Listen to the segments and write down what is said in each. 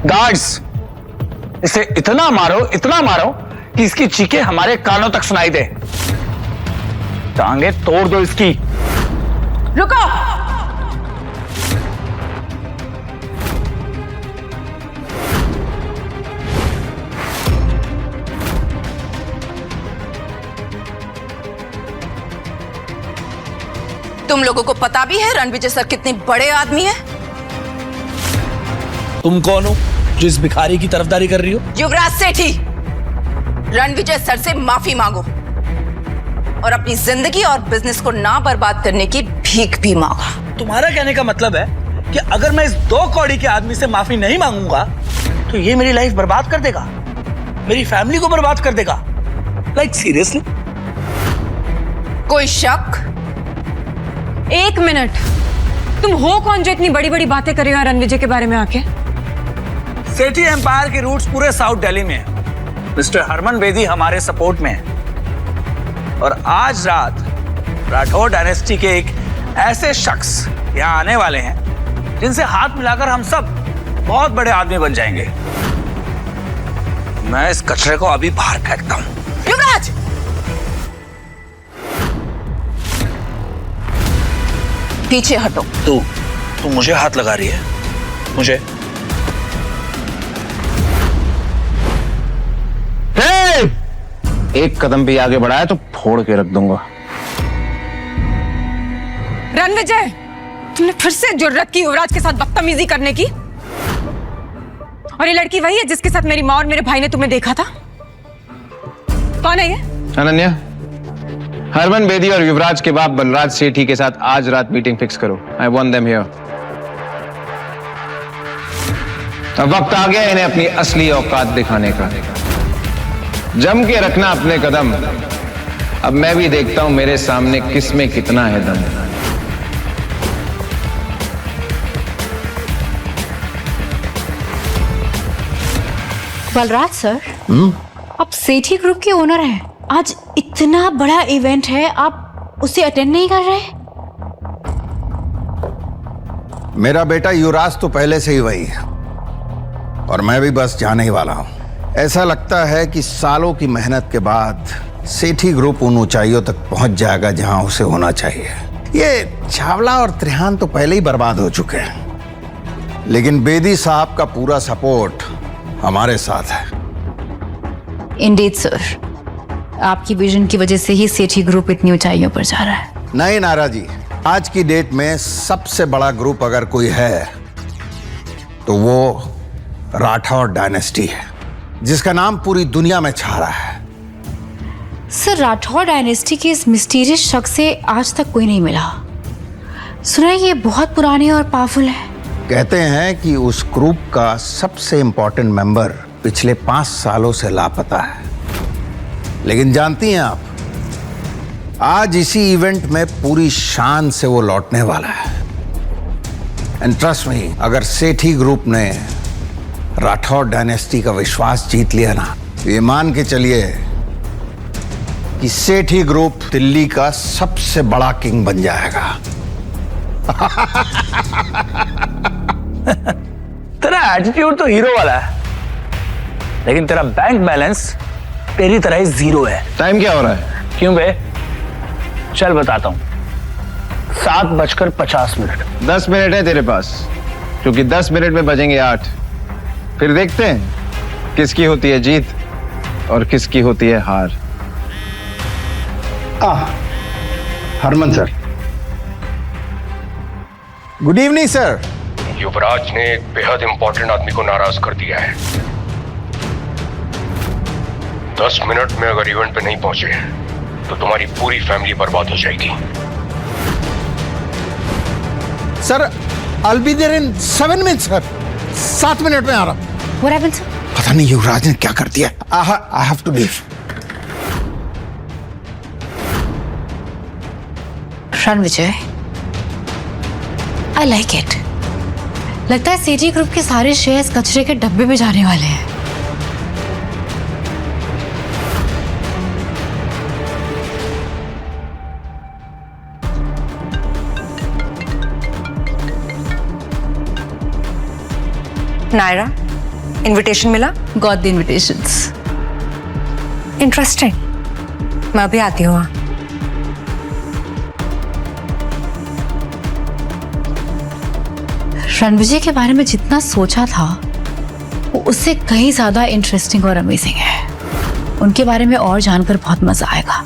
Guards, इसे इतना मारो कि इसकी चीखें हमारे कानों तक सुनाई दे। टांगे तोड़ दो इसकी। रुको। तुम लोगों को पता भी है रणविजय सर कितने बड़े आदमी हैं? तुम कौन हो जो इस भिखारी की तरफदारी कर रही हो? युवराज सेठी, रणविजय सर से माफी मांगो और अपनी जिंदगी और बिजनेस को ना बर्बाद करने की भीख भी मांगो। तुम्हारा कहने का मतलब है कि अगर मैं इस 2 कौड़ी के आदमी से माफी नहीं मांगूंगा तो ये मेरी लाइफ बर्बाद कर देगा, मेरी फैमिली को बर्बाद कर देगा। Like seriously? कोई शक? 1 मिनट, तुम हो कौन जो इतनी बड़ी बड़ी बातें कर रहे हो रणविजय के बारे में आके? सेठी एम्पायर के रूट्स पूरे साउथ दिल्ली में है। मिस्टर हरमन बेदी हमारे सपोर्ट में है और आज रात राठौर डायनेस्टी के एक ऐसे शख्स यहाँ आने वाले हैं जिनसे हाथ मिलाकर हम सब बहुत बड़े आदमी बन जाएंगे। मैं इस कचरे को अभी बाहर फेंकता हूँ। युवराज! पीछे हटो। तू मुझे हाथ लगा रही है? मुझे? एक कदम भी आगे बढ़ाया तो फोड़ के रख दूंगा। रणविजय, तुमने फिर से जुर्रत की युवराज के साथ बदतमीजी करने की? और ये लड़की वही है जिसके साथ मेरी माँ और मेरे भाई ने तुम्हें देखा था? कौन है ये? अनन्या, हरमन बेदी और युवराज के बाप बलराज सेठी के साथ आज रात मीटिंग फिक्स करो। I want them here. अब वक्त आ गया इन्हें अपनी असली औकात दिखाने का। जम के रखना अपने कदम। अब मैं भी देखता हूं मेरे सामने किसमें कितना है दम। बलराज सर, आप सेठी ग्रुप के ओनर हैं। आज इतना बड़ा इवेंट है, आप उसे अटेंड नहीं कर रहे? मेरा बेटा युवराज तो पहले से ही वही है और मैं भी बस जाने ही वाला हूं। ऐसा लगता है कि सालों की मेहनत के बाद सेठी ग्रुप उन ऊंचाइयों तक पहुंच जाएगा जहां उसे होना चाहिए। ये चावला और त्रिहान तो पहले ही बर्बाद हो चुके हैं, लेकिन बेदी साहब का पूरा सपोर्ट हमारे साथ है। इंडीड सर, आपकी विजन की वजह से ही सेठी ग्रुप इतनी ऊंचाइयों पर जा रहा है। नहीं नारा जी, आज की डेट में सबसे बड़ा ग्रुप अगर कोई है तो वो राठौर डायनेस्टी है, जिसका नाम पूरी दुनिया में छा रहा है। सर, राठौर डायनेस्टी के इस मिस्टीरियस शख्स से आज तक कोई नहीं मिला। सुना है ये बहुत पुराने और पावरफुल है। कहते हैं कि उस ग्रुप का सबसे इंपॉर्टेंट मेंबर पिछले 5 सालों से लापता है। लेकिन जानती हैं आप, आज इसी इवेंट में पूरी शान से वो लौटने वाला है। एंड ट्रस्ट मी, अगर सेठी ग्रुप ने राठौर डायनेस्टी का विश्वास जीत लिया ना, तो ये मान के चलिए कि सेठी ग्रुप दिल्ली का सबसे बड़ा किंग बन जाएगा। तेरा एटीट्यूड तो हीरो वाला है, लेकिन तेरा बैंक बैलेंस तेरी तरह ही 0 है। टाइम क्या हो रहा है? क्यों बे? चल बताता हूं। 7:50 10 मिनट है तेरे पास, क्योंकि 10 मिनट में बजेंगे 8। फिर देखते हैं किसकी होती है जीत और किसकी होती है हार। Harman sir, good evening sir. Yuvraj ने एक बेहद इंपॉर्टेंट आदमी को नाराज कर दिया है। 10 मिनट में अगर इवेंट पे नहीं पहुंचे तो तुम्हारी पूरी फैमिली बर्बाद हो जाएगी। Sir, I'll be there in 7 minutes sir. 7 minute में आ रहा हूं। What happened, sir? पता नहीं युवराज ने क्या कर दिया। I have to leave। Ranvijay, I like it। लगता है सेठी ग्रुप के सारे शेयर्स कचरे के डब्बे में जाने वाले हैं। नायरा, इनविटेशन मिला? Got the invitations. इंटरेस्टिंग। मैं अभी आती हूँ। रणविजय के बारे में जितना सोचा था वो उससे कहीं ज्यादा इंटरेस्टिंग और अमेजिंग है। उनके बारे में और जानकर बहुत मजा आएगा।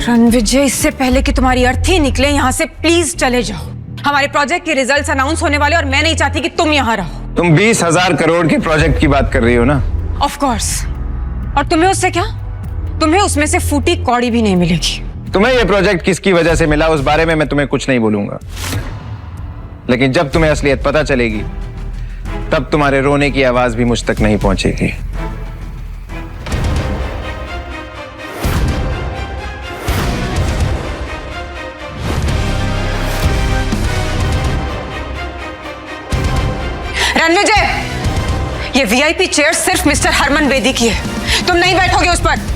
रणविजय, इससे पहले कि तुम्हारी अर्थी निकले यहाँ से प्लीज चले जाओ। हमारे प्रोजेक्ट के रिजल्ट्स अनाउंस होने वाले और मैं नहीं चाहती कि तुम यहाँ रहो। तुम 20,000 करोड़ के प्रोजेक्ट की बात कर रही हो ना? Of course. और तुम्हें उससे क्या? तुम्हें उसमें से फूटी कौड़ी भी नहीं मिलेगी। तुम्हें यह प्रोजेक्ट किसकी वजह से मिला उस बारे में मैं तुम्हें कुछ नहीं बोलूंगा, लेकिन जब तुम्हें असलियत पता चलेगी तब तुम्हारे रोने की आवाज भी मुझ तक नहीं पहुंचेगी। रणविजय, ये वीआईपी चेयर सिर्फ मिस्टर हरमन बेदी की है। तुम नहीं बैठोगे उस पर।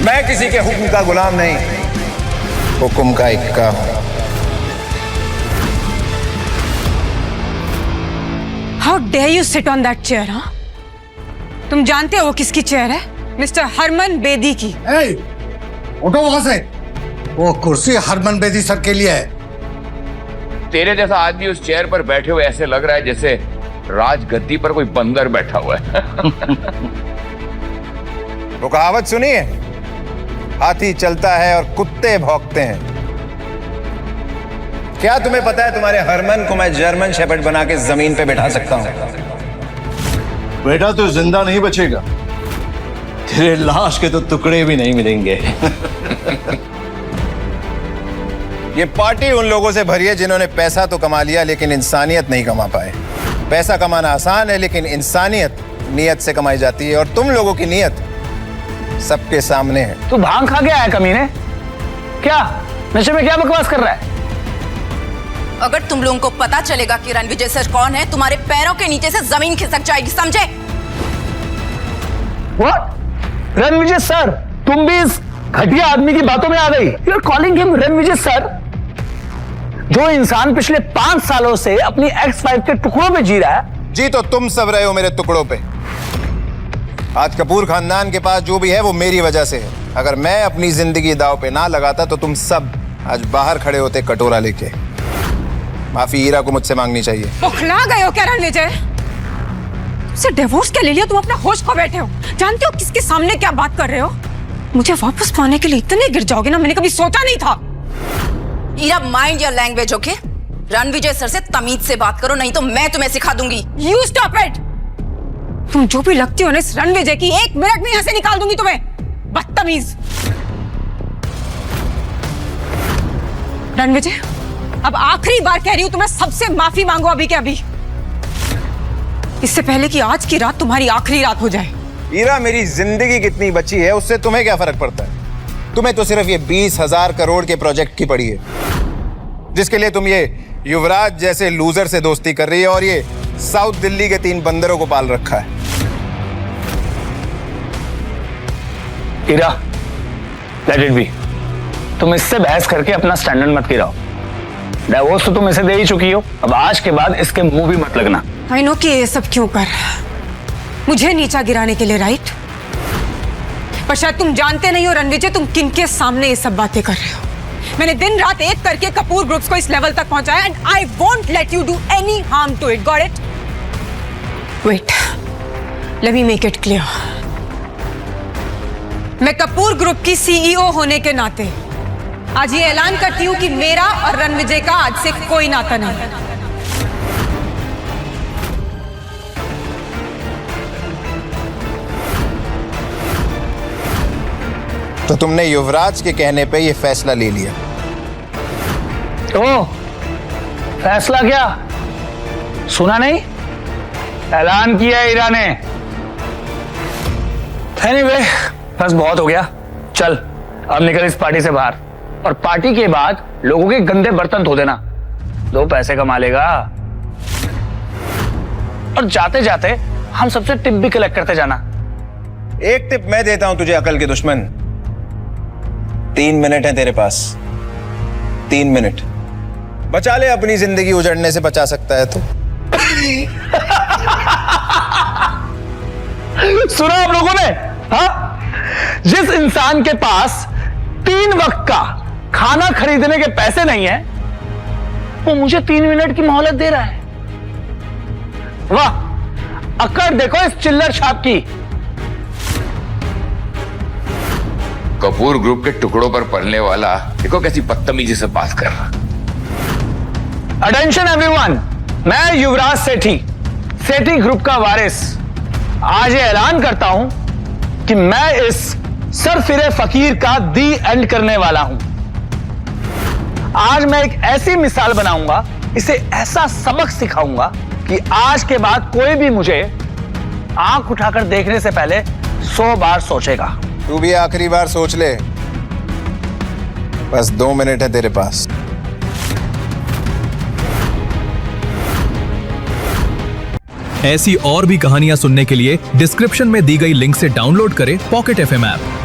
मैं किसी के हुक्म का गुलाम नहीं, हुक्म का इक्का हूं। How dare you sit on that chair? हाँ, तुम जानते हो वो किसकी चेयर है? मिस्टर हरमन बेदी की। उठो वहां से। वो कुर्सी हरमन बेदी सर के लिए है। तेरे जैसा आदमी उस चेयर पर बैठे हुए ऐसे लग रहा है जैसे राजगद्दी पर कोई बंदर बैठा हुआ है। वो कहावत सुनिए, हाथी चलता है और कुत्ते भौंकते हैं। क्या तुम्हें पता है तुम्हारे हरमन को मैं जर्मन शेपर्ड बना के जमीन पे बैठा सकता हूं? बेटा तू जिंदा नहीं बचेगा, तेरे लाश के तो टुकड़े भी नहीं मिलेंगे। ये पार्टी उन लोगों से भरी है जिन्होंने पैसा तो कमा लिया लेकिन इंसानियत नहीं कमा पाए। पैसा कमाना आसान है लेकिन इंसानियत नियत से कमाई जाती है, और तुम लोगों की नियत सबके सामने है। तू भांग खा के आया कमीने? क्या नशे में क्या बकवास कर रहा है? अगर तुम लोगों को पता चलेगा कि रणविजय सर कौन है, तुम्हारे पैरों के नीचे से जमीन खिसक जाएगी, समझे? What? रणविजय सर? तुम भी इस घटिया आदमी की बातों में आ गई? You are calling him Ranvijay sir? जो इंसान पिछले 5 सालों से अपनी एक्स वाइफ के टुकड़ों पे जी रहा है। जी तो तुम सब रहे हो मेरे टुकड़ों पे। आज कपूर खानदान के पास जो भी है वो मेरी वजह से है। अगर मैं अपनी जिंदगी दांव पे ना लगाता तो तुम सब आज बाहर खड़े होते कटोरा लेके। माफी हीरा को मुझसे मांगनी चाहिए। बौखला गए हो क्या रणविजय? से डिवोर्स क्या ले लिया? तुम अपना होश खो बैठे हो। जानते हो किसके सामने क्या बात कर रहे हो? मुझे वापस पाने के लिए इतने गिर जाओगे ना, मैंने कभी सोचा नहीं था। Heera, mind your language, okay? Ranvijay sir से तमीज से बात करो, नहीं तो मैं तुम्हें सिखा दूंगी। You stop it. तुम जो भी लगती हो ना इस रणविजय की, 1 मिनट में यहां से निकाल दूंगी तुम्हें, बदतमीज। रणविजय, अब आखिरी बार कह रही हूं तुम्हें, सबसे माफी मांगो अभी के अभी, इससे पहले कि आज की रात तुम्हारी आखिरी रात हो जाए। हीरा, मेरी जिंदगी कितनी बची है उससे तुम्हें क्या फर्क पड़ता है? तुम्हें तो सिर्फ ये 20,000 करोड़ के प्रोजेक्ट की पड़ी है, जिसके लिए तुम ये युवराज जैसे लूजर से दोस्ती कर रही है और ये साउथ दिल्ली के 3 बंदरों को पाल रखा है। हीरा, लेट इट बी। तुम इससे बहस करके अपना स्टैंडर्ड मत गिराओ। डिवोर्स तो तुम इसे दे ही चुकी हो, अब आज के बाद इसके मुंह भी मत लगना। आई नो कि ये सब क्यों कर, मुझे नीचा गिराने के लिए, राइट? पर शायद तुम जानते नहीं हो रणविजय, तुम किनके सामने ये सब बातें कर रहे हो। मैंने दिन रात एक करके कपूर ग्रुप्स को इस लेवल तक पहुंचाया, and I won't let you do any harm to it, got it? Wait, let me make it clear. मैं कपूर ग्रुप की सीईओ होने के नाते आज ये ऐलान करती हूं कि मेरा और रणविजय का आज से कोई नाता नहीं। तो तुमने युवराज के कहने पे ये फैसला ले लिया? ओ, फैसला क्या? सुना नहीं? ऐलान किया हीरा ने। एनीवे, बस बहुत हो गया, चल अब निकल इस पार्टी से बाहर। और पार्टी के बाद लोगों के गंदे बर्तन धो देना। 2 पैसे कमा लेगा। और जाते जाते हम सबसे टिप भी कलेक्ट करते जाना। एक टिप मैं देता हूं तुझे, अकल के दुश्मन। 3 मिनट है तेरे पास, 3 मिनट बचा ले, अपनी जिंदगी उजड़ने से बचा सकता है तो। सुना आप लोगों ने? हाँ, जिस इंसान के पास 3 वक्त का खाना खरीदने के पैसे नहीं है, वो मुझे 3 मिनट की मोहलत दे रहा है। वाह, अकड़ देखो इस चिल्लर छाप की। कपूर ग्रुप के टुकड़ों पर पलने वाला देखो कैसी बदतमीजी से बात कर रहा। अटेंशन एवरीवन, मैं युवराज सेठी, सेठी ग्रुप का वारिस, आज ये ऐलान करता हूं कि मैं इस सरफिरे फकीर का दी एंड करने वाला हूं। आज मैं एक ऐसी मिसाल बनाऊंगा, इसे ऐसा सबक सिखाऊंगा कि आज के बाद कोई भी मुझे आंख उठाकर देखने से पहले 100 बार सोचेगा। तू भी आखिरी बार सोच ले, बस 2 मिनट है तेरे पास। ऐसी और भी कहानियां सुनने के लिए डिस्क्रिप्शन में दी गई लिंक से डाउनलोड करें पॉकेट FM ऐप।